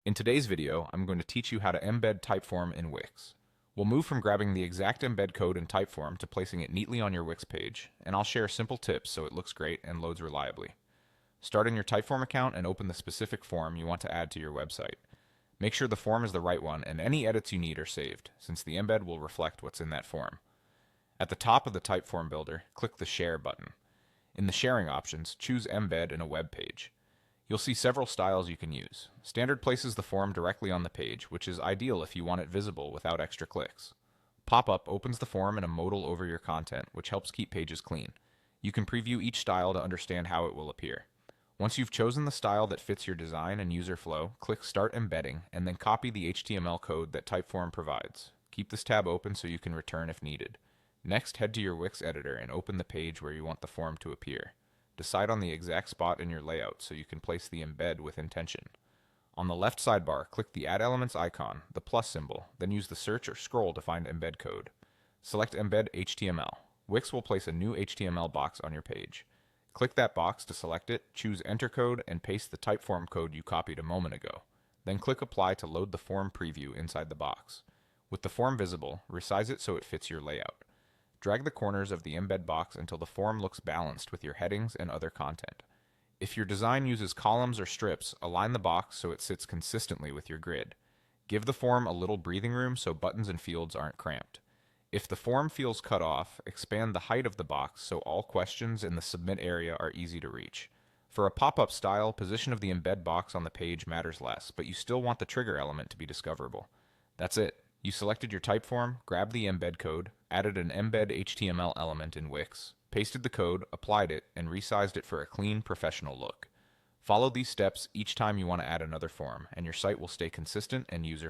In today's video, I'm going to teach you how to embed Typeform in Wix. We'll move from grabbing the exact embed code in Typeform to placing it neatly on your Wix page, and I'll share simple tips so it looks great and loads reliably. Start in your Typeform account and open the specific form you want to add to your website. Make sure the form is the right one and any edits you need are saved, since the embed will reflect what's in that form. At the top of the Typeform builder, click the Share button. In the sharing options, choose Embed in a web page. You'll see several styles you can use. Standard places the form directly on the page, which is ideal if you want it visible without extra clicks. Pop-up opens the form in a modal over your content, which helps keep pages clean. You can preview each style to understand how it will appear. Once you've chosen the style that fits your design and user flow, click Start Embedding and then copy the HTML code that Typeform provides. Keep this tab open so you can return if needed. Next, head to your Wix editor and open the page where you want the form to appear. Decide on the exact spot in your layout so you can place the embed with intention. On the left sidebar, click the Add Elements icon, the plus symbol, then use the search or scroll to find embed code. Select Embed HTML. Wix will place a new HTML box on your page. Click that box to select it, choose Enter Code, and paste the Typeform code you copied a moment ago. Then click Apply to load the form preview inside the box. With the form visible, resize it so it fits your layout. Drag the corners of the embed box until the form looks balanced with your headings and other content. If your design uses columns or strips, align the box so it sits consistently with your grid. Give the form a little breathing room so buttons and fields aren't cramped. If the form feels cut off, expand the height of the box so all questions in the submit area are easy to reach. For a pop-up style, position of the embed box on the page matters less, but you still want the trigger element to be discoverable. That's it. You selected your Typeform, grabbed the embed code, added an embed HTML element in Wix, pasted the code, applied it, and resized it for a clean, professional look. Follow these steps each time you want to add another form, and your site will stay consistent and user-friendly.